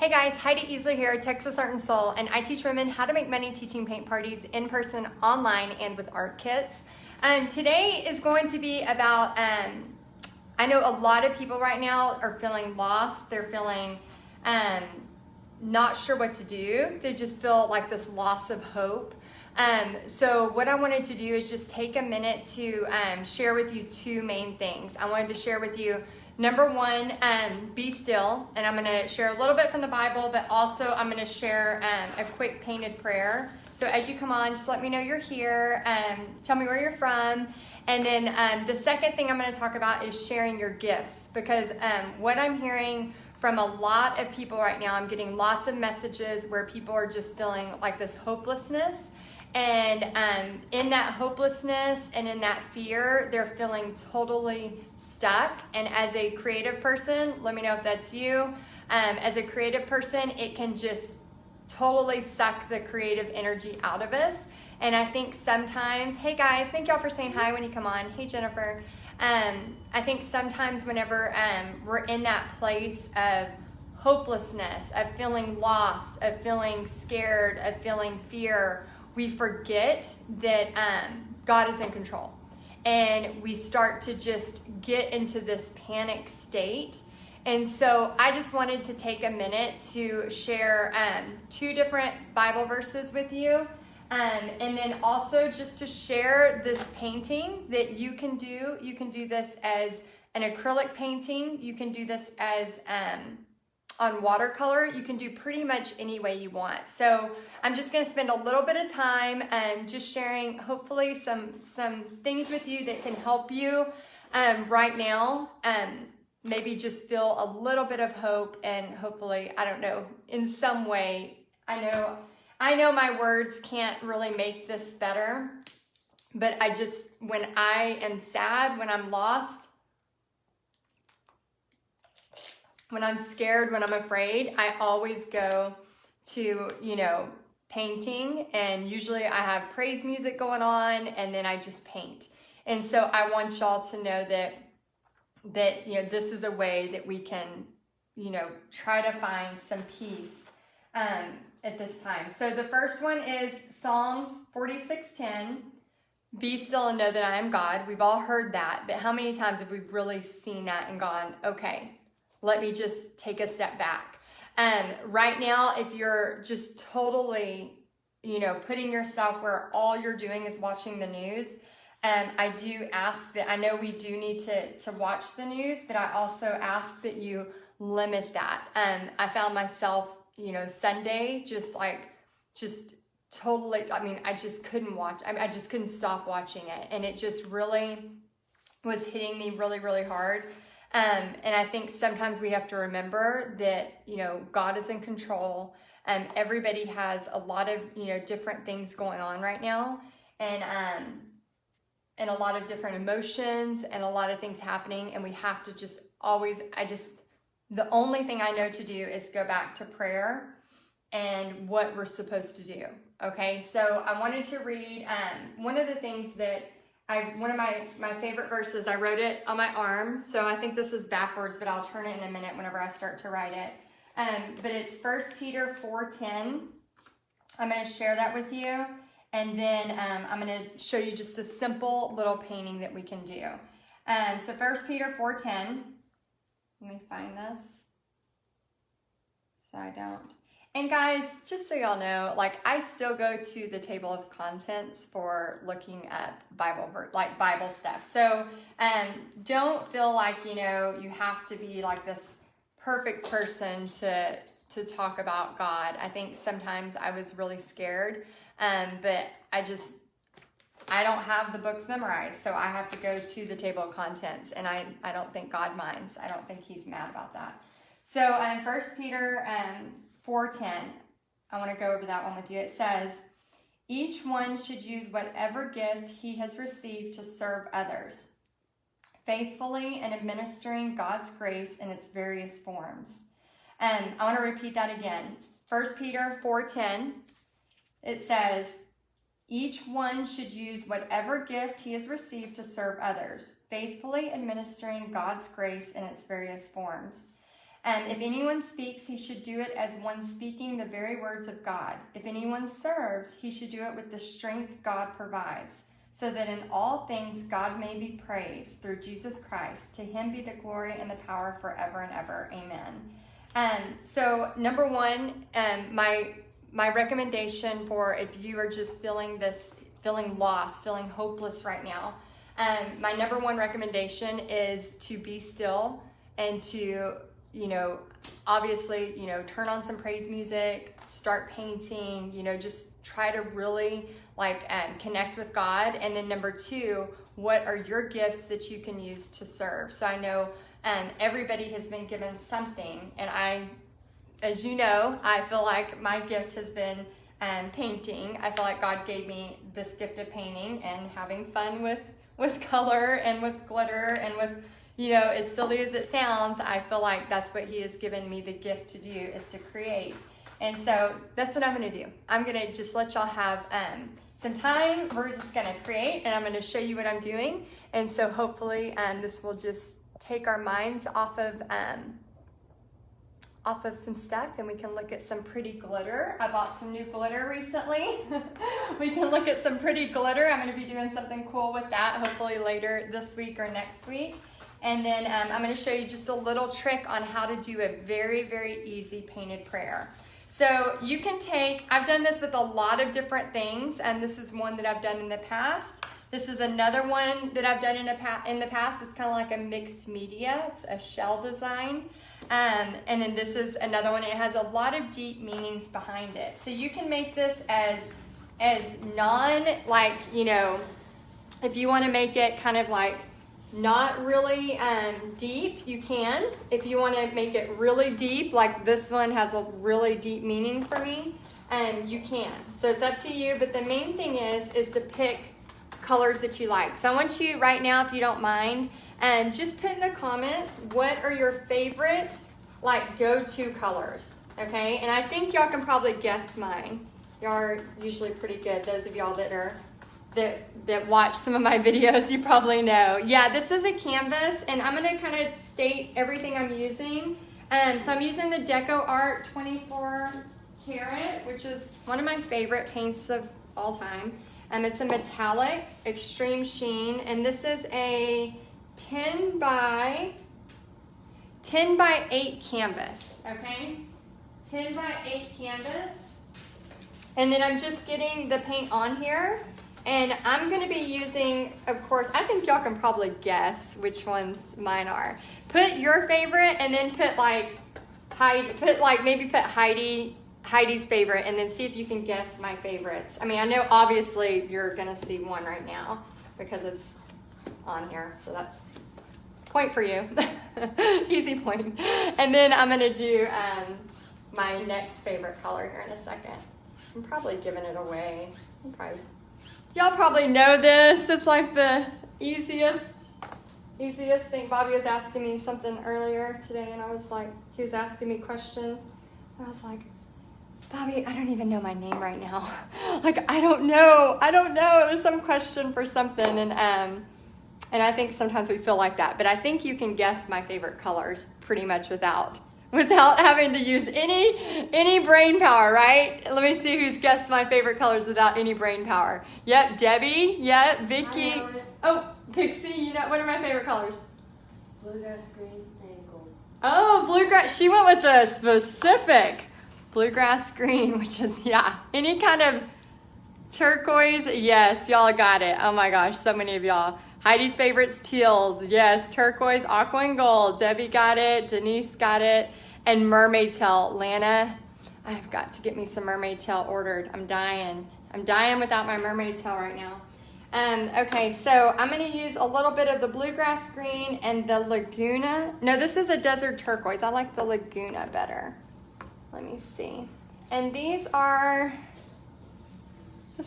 Hey guys, Heidi Easley here, Texas Art and Soul, and I teach women how to make money teaching paint parties in person, online, and with art kits. Today is going to be about, I know a lot of people right now are feeling lost. They're feeling not sure what to do. They just feel like this loss of hope. So what I wanted to do is just take a minute to share with you two main things. I wanted to share with you, number one, be still, and I'm going to share a little bit from the Bible, but also I'm going to share a quick painted prayer. So as you come on, just let me know you're here, tell me where you're from, and then the second thing I'm going to talk about is sharing your gifts, because what I'm hearing from a lot of people right now, I'm getting lots of messages where people are just feeling like this hopelessness. And in that hopelessness and in that fear, they're feeling totally stuck. And as a creative person, let me know if that's you. As a creative person, it can just totally suck the creative energy out of us. And I think sometimes, hey guys, thank y'all for saying hi when you come on. Hey Jennifer. I think sometimes whenever we're in that place of hopelessness, of feeling lost, of feeling scared, of feeling fear, we forget that God is in control. And we start to just get into this panic state. And so I just wanted to take a minute to share two different Bible verses with you. And then also just to share this painting that you can do. You can do this as an acrylic painting. You can do this as on watercolor. You can do pretty much any way you want. So I'm just going to spend a little bit of time just sharing hopefully some things with you that can help you right now. Maybe just feel a little bit of hope, and hopefully, I don't know, in some way, I know my words can't really make this better, but when I am sad, when I'm lost, when I'm scared, when I'm afraid, I always go to, painting, and usually I have praise music going on, and then I just paint. And so I want y'all to know that this is a way that we can, try to find some peace at this time. So the first one is Psalms 46:10. Be still and know that I am God. We've all heard that, but how many times have we really seen that and gone, okay, let me just take a step back. Right now, if you're just totally, putting yourself where all you're doing is watching the news, I do ask that, I know we do need to watch the news, but I also ask that you limit that. I found myself, Sunday, just totally, I just couldn't watch, I just couldn't stop watching it. And it just really was hitting me really, really hard. And I think sometimes we have to remember that, God is in control. Everybody has a lot of, different things going on right now, and a lot of different emotions and a lot of things happening. And we have to just always, the only thing I know to do is go back to prayer and what we're supposed to do. Okay. So I wanted to read, one of the things that one of my favorite verses, I wrote it on my arm, so I think this is backwards, but I'll turn it in a minute whenever I start to write it. But it's 1 Peter 4:10. I'm going to share that with you, and then I'm going to show you just a simple little painting that we can do. So 1 Peter 4:10. Let me find this so I don't. And guys, just so y'all know, I still go to the table of contents for looking at Bible stuff. So don't feel like, you have to be like this perfect person to talk about God. I think sometimes I was really scared, but I don't have the books memorized, so I have to go to the table of contents, and I don't think God minds. I don't think he's mad about that. So 1 Peter 4:10, I want to go over that one with you. It says, each one should use whatever gift he has received to serve others, faithfully and administering God's grace in its various forms. And I want to repeat that again. 1 Peter 4:10, it says, each one should use whatever gift he has received to serve others, faithfully administering God's grace in its various forms. If anyone speaks, he should do it as one speaking the very words of God. If anyone serves, he should do it with the strength God provides, so that in all things God may be praised through Jesus Christ. To him be the glory and the power forever and ever. Amen. So number one, my recommendation for if you are just feeling lost, feeling hopeless right now, my number one recommendation is to be still and to, obviously, turn on some praise music, start painting, just try to really connect with God. And then number two, what are your gifts that you can use to serve? So I know everybody has been given something, and as you know, I feel like my gift has been painting. I feel like God gave me this gift of painting and having fun with color and with glitter and with, as silly as it sounds, I feel like that's what he has given me the gift to do, is to create. And so that's what I'm going to do. I'm going to just let y'all have some time. We're just going to create, and I'm going to show you what I'm doing. And so hopefully this will just take our minds off of some stuff, and we can look at some pretty glitter. I bought some new glitter recently. We can look at some pretty glitter. I'm going to be doing something cool with that hopefully later this week or next week. And then I'm going to show you just a little trick on how to do a very, very easy painted prayer. So you can I've done this with a lot of different things, and this is one that I've done in the past. This is another one that I've done in the past. It's kind of like a mixed media. It's a shell design. And then this is another one. It has a lot of deep meanings behind it. So you can make this as non, if you want to make it kind of like not really deep, you can. If you want to make it really deep, like this one has a really deep meaning for me, you can. So it's up to you, but the main thing is to pick colors that you like. So I want you right now, if you don't mind, just put in the comments, what are your favorite go-to colors, okay? And I think y'all can probably guess mine. Y'all are usually pretty good. Those of y'all that watch some of my videos, you probably know. Yeah, this is a canvas, and I'm gonna kind of state everything I'm using. So I'm using the Deco Art 24 karat, which is one of my favorite paints of all time. It's a metallic extreme sheen, and this is a 10 by 8 canvas, okay? 10 by 8 canvas. And then I'm just getting the paint on here, and I'm gonna be using, of course, I think y'all can probably guess which ones mine are. Put your favorite, and then put maybe put Heidi's favorite, and then see if you can guess my favorites. I mean, I know obviously you're gonna see one right now because it's on here, so that's point for you. Easy point. And then I'm gonna do my next favorite color here in a second. I'm probably giving it away. Y'all probably know this. It's like the easiest thing. Bobby was asking me something earlier today, and I was like, he was asking me questions. And I was like, Bobby, I don't even know my name right now. I don't know. It was some question for something, and I think sometimes we feel like that. But I think you can guess my favorite colors pretty much without having to use any brain power, right? Let me see who's guessed my favorite colors without any brain power. Yep, Debbie. Yep, Vicky. Oh, Pixie. What are my favorite colors? Bluegrass, green, and gold. Oh, bluegrass. She went with the specific bluegrass green, which is, any kind of turquoise. Yes, y'all got it. Oh my gosh, so many of y'all. Heidi's favorites, teals. Yes, turquoise, aqua, and gold. Debbie got it. Denise got it. And mermaid tail. Lana, I've got to get me some mermaid tail ordered. I'm dying without my mermaid tail right now. Okay, so I'm going to use a little bit of the bluegrass green and the Laguna. No, this is a desert turquoise. I like the Laguna better. Let me see. And this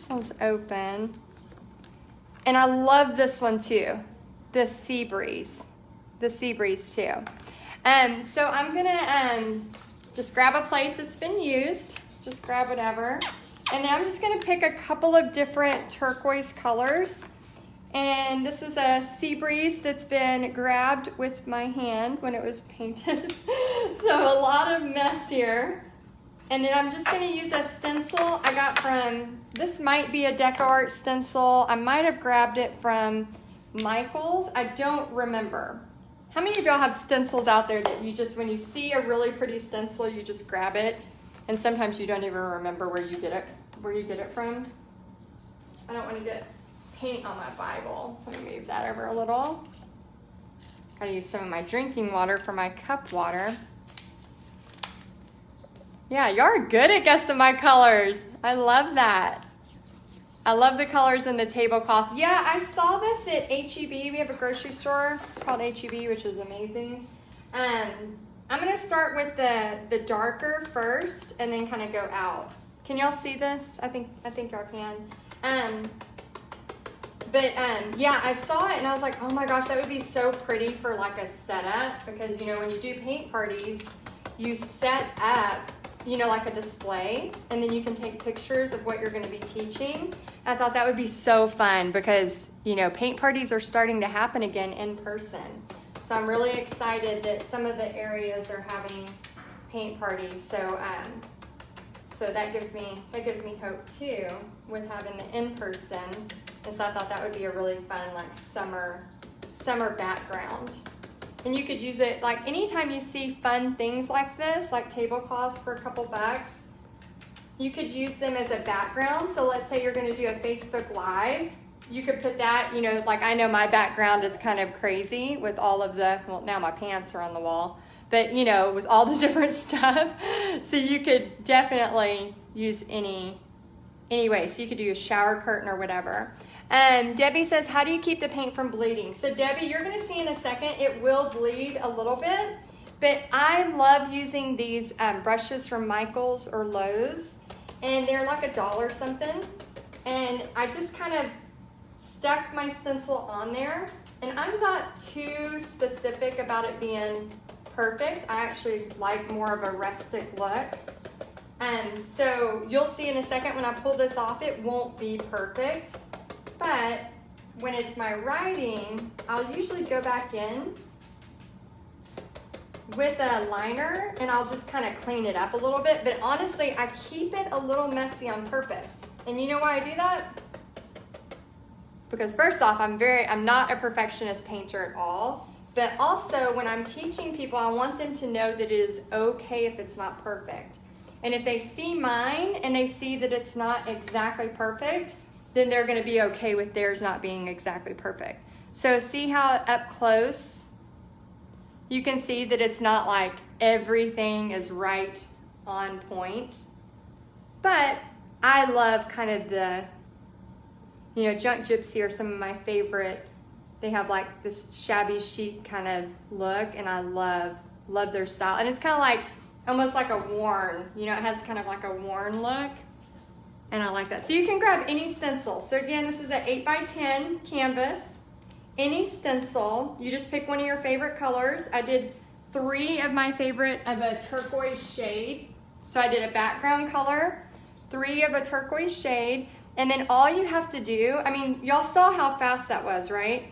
one's open. And I love this one too, the Sea Breeze too. So I'm gonna just grab a plate that's been used, just grab whatever. And then I'm just gonna pick a couple of different turquoise colors. And this is a Sea Breeze that's been grabbed with my hand when it was painted. So a lot of mess here. And then I'm just going to use a stencil I got from, this might be a Deco Art stencil. I might have grabbed it from Michael's. I don't remember. How many of y'all have stencils out there that you just, when you see a really pretty stencil, you just grab it, and sometimes you don't even remember where you get it from? I don't want to get paint on my Bible. Let me move that over a little. Gotta use some of my drinking water for my cup water. Yeah, y'all are good at guessing my colors. I love that. I love the colors in the tablecloth. Yeah, I saw this at H-E-B. We have a grocery store called H-E-B, which is amazing. I'm gonna start with the darker first and then kind of go out. Can y'all see this? I think y'all can. Yeah, I saw it and I was like, oh my gosh, that would be so pretty for like a setup, because you know, when you do paint parties, you set up, you know, like a display, and then you can take pictures of what you're going to be teaching. I thought that would be so fun because, you know, paint parties are starting to happen again in person. So I'm really excited that some of the areas are having paint parties. So that gives me hope too with having the in-person. And so I thought that would be a really fun, like summer background. And you could use it, like anytime you see fun things like this, like tablecloths for a couple bucks, you could use them as a background. So let's say you're going to do a Facebook Live. You could put that, you know, like I know my background is kind of crazy with all of the, well, now my pants are on the wall, but you know, with all the different stuff. So you could definitely use any way. So you could do a shower curtain or whatever. Debbie says, how do you keep the paint from bleeding? So Debbie, you're going to see in a second, it will bleed a little bit, but I love using these brushes from Michael's or Lowe's, and they're like $1 something. And I just kind of stuck my stencil on there, and I'm not too specific about it being perfect. I actually like more of a rustic look. So you'll see in a second when I pull this off, it won't be perfect. But when it's my writing, I'll usually go back in with a liner and I'll just kind of clean it up a little bit. But honestly, I keep it a little messy on purpose. And you know why I do that? Because first off, I'm not a perfectionist painter at all. But also when I'm teaching people, I want them to know that it is okay if it's not perfect. And if they see mine and they see that it's not exactly perfect, then they're going to be okay with theirs not being exactly perfect. So see how up close you can see that it's not like everything is right on point. But I love kind of the, you know, Junk Gypsy are some of my favorite. They have like this shabby chic kind of look, and I love their style. And it's kind of like almost like a worn, you know, it has kind of like a worn look. And I like that. So you can grab any stencil. So again, this is an 8x10 canvas. Any stencil, you just pick one of your favorite colors. I did 3 of my favorite of a turquoise shade. So I did a background color, 3 of a turquoise shade, and then all you have to do, I mean, y'all saw how fast that was, right?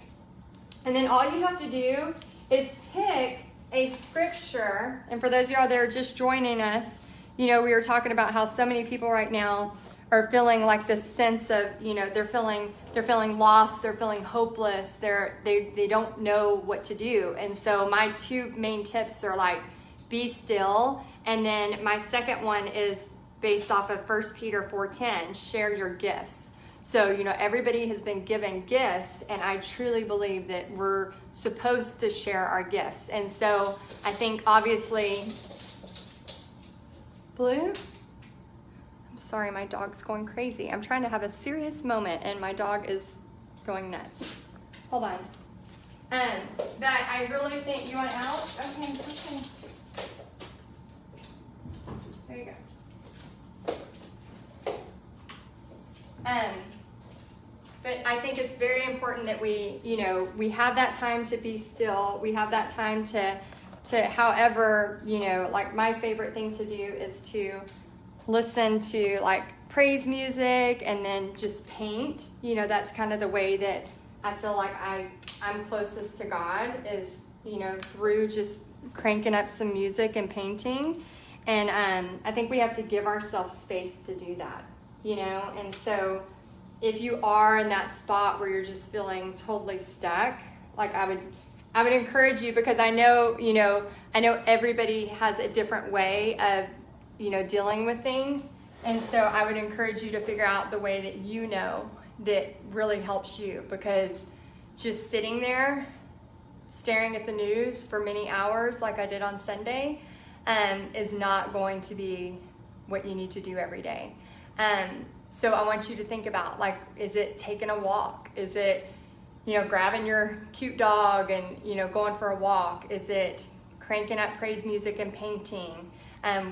And then all you have to do is pick a scripture. And for those of y'all that are just joining us, you know, we were talking about how so many people right now are feeling like this sense of, you know, they're feeling lost, they're feeling hopeless, they don't know what to do. And so my 2 main tips are like, be still, and then my second one is based off of 1 Peter 4:10, share your gifts. So, you know, everybody has been given gifts, and I truly believe that we're supposed to share our gifts. And so I think obviously, Blue? Sorry, my dog's going crazy. I'm trying to have a serious moment and my dog is going nuts. Hold on. But I really think, you want out? Okay. There you go. But I think it's very important that we, you know, we have that time to be still. We have that time to however, you know, like my favorite thing to do is to listen to like praise music and then just paint. You know, that's kind of the way that I feel like I'm closest to God is, you know, through just cranking up some music and painting. And I think we have to give ourselves space to do that, you know? And so if you are in that spot where you're just feeling totally stuck, like I would encourage you, because I know everybody has a different way of, dealing with things. And so I would encourage you to figure out the way that that really helps you, because just sitting there staring at the news for many hours like I did on Sunday is not going to be what you need to do every day. So I want you to think about, like, is it taking a walk? Is it, grabbing your cute dog and, going for a walk? Is it cranking up praise music and painting?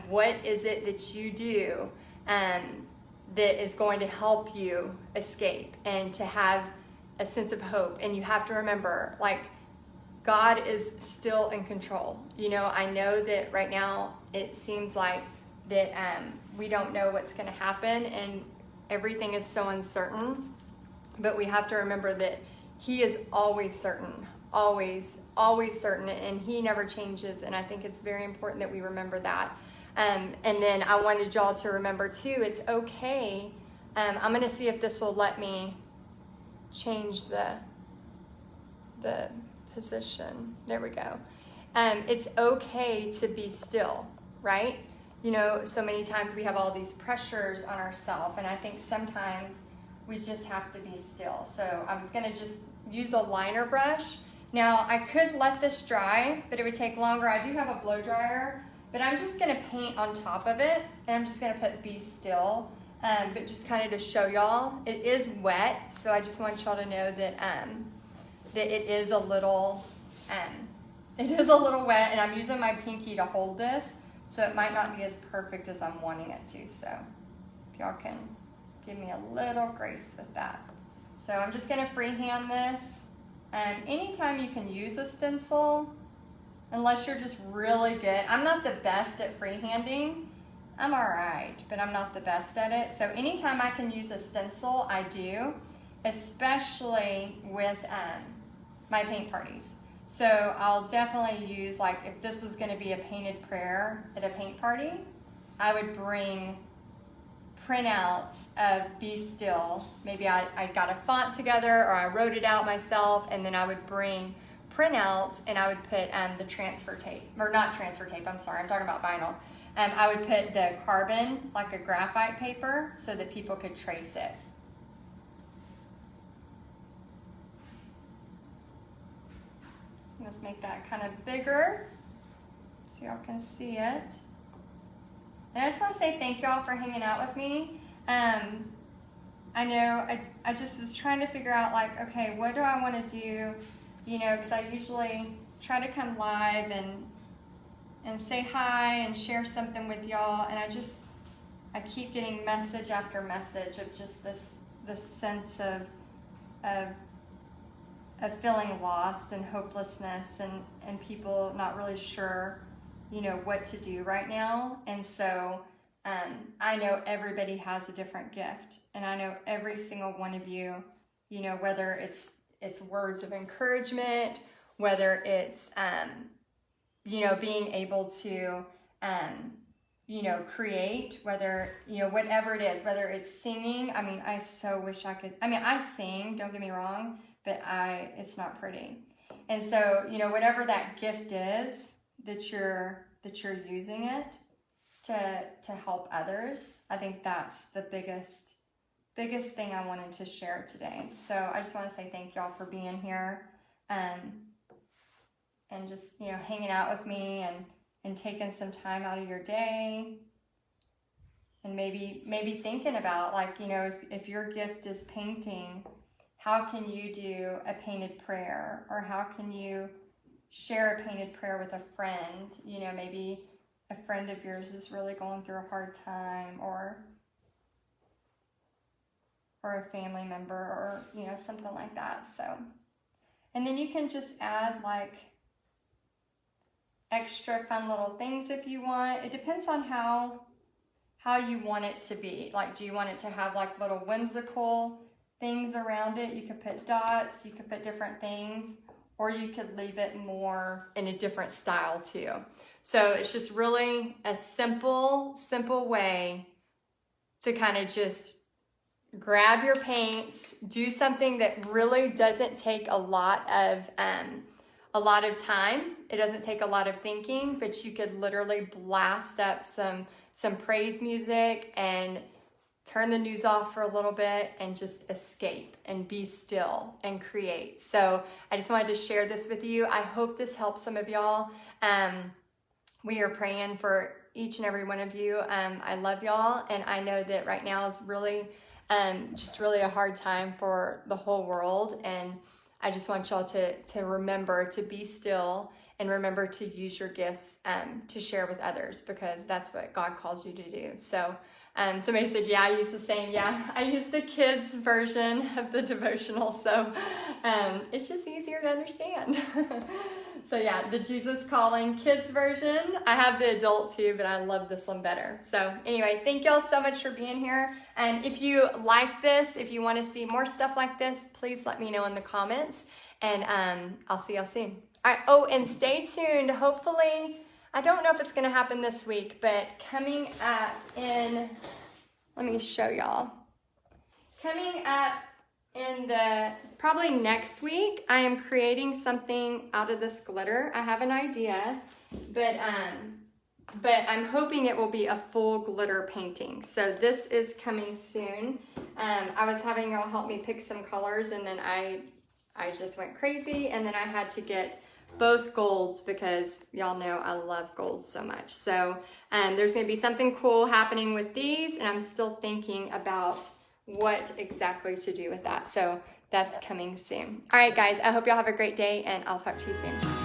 What is it that you do that is going to help you escape and to have a sense of hope? And you have to remember, like, God is still in control. I know that right now it seems like that we don't know what's going to happen and everything is so uncertain, but we have to remember that He is always certain, always certain, and He never changes. And I think it's very important that we remember that. And then I wanted y'all to remember too, it's okay. I'm going to see if this will let me change the position. There we go. It's okay to be still, right? So many times we have all these pressures on ourselves, and I think sometimes we just have to be still. So I was going to just use a liner brush. Now I could let this dry, but it would take longer. I do have a blow dryer, but I'm just going to paint on top of it, and I'm just going to put be still, but just kind of to show y'all. It is wet, so I just want y'all to know that that it is a little wet, and I'm using my pinky to hold this, so it might not be as perfect as I'm wanting it to. So if y'all can give me a little grace with that. So I'm just going to freehand this. Anytime you can use a stencil, unless you're just really good. I'm not the best at freehanding. I'm all right, but I'm not the best at it. So anytime I can use a stencil, I do, especially with my paint parties. So I'll definitely use, like, if this was going to be a painted prayer at a paint party, I would bring printouts of Be Still. Maybe I got a font together, or I wrote it out myself, and then I would bring printouts and I would put the transfer tape, or not transfer tape, I'm sorry, I'm talking about vinyl. I would put the carbon, like a graphite paper, so that people could trace it. So let's make that kind of bigger so y'all can see it. And I just want to say thank y'all for hanging out with me. I know I just was trying to figure out, like, okay, what do I want to do? Because I usually try to come live and say hi and share something with y'all, and I keep getting message after message of just this sense of feeling lost and hopelessness, and people not really sure what to do right now. And so I know everybody has a different gift, and I know every single one of you, whether it's words of encouragement, whether it's being able to create, whether whatever it is, whether it's singing. I mean, I so wish I could. I sing, don't get me wrong, but it's not pretty. And so whatever that gift is that you're using it to help others, I think that's the biggest thing I wanted to share today. So I just want to say thank y'all for being here, and just hanging out with me and taking some time out of your day, and maybe thinking about, like, if your gift is painting, how can you do a painted prayer, or how can you share a painted prayer with a friend? Maybe a friend of yours is really going through a hard time, or a family member, or something like that. So, and then you can just add, like, extra fun little things if you want. It depends on how you want it to be. Like, do you want it to have, like, little whimsical things around it? You could put dots, you could put different things, or you could leave it more in a different style too. So it's just really a simple way to kind of just grab your paints, do something that really doesn't take a lot of time. It doesn't take a lot of thinking, but you could literally blast up some praise music and turn the news off for a little bit and just escape and be still and create. So I just wanted to share this with you. I hope this helps some of y'all. We are praying for each and every one of you. I love y'all, and I know that right now is really just really a hard time for the whole world, and I just want y'all to remember to be still and remember to use your gifts to share with others, because that's what God calls you to do. So somebody said, yeah, I use the same. Yeah, I use the kids version of the devotional, so it's just easier to understand. So yeah, the Jesus Calling Kids version. I have the adult too, but I love this one better. So anyway, thank y'all so much for being here. And if you like this, if you want to see more stuff like this, please let me know in the comments, and I'll see y'all soon. All right, oh, and stay tuned. Hopefully, I don't know if it's going to happen this week, but coming up in, let me show y'all. Coming up in probably next week, I am creating something out of this glitter. I have an idea, but I'm hoping it will be a full glitter painting. So this is coming soon. I was having y'all help me pick some colors, and then I just went crazy, and then I had to get both golds because y'all know I love golds so much. So there's going to be something cool happening with these, and I'm still thinking about what exactly to do with that. So that's coming soon. All right, guys, I hope y'all have a great day, and I'll talk to you soon.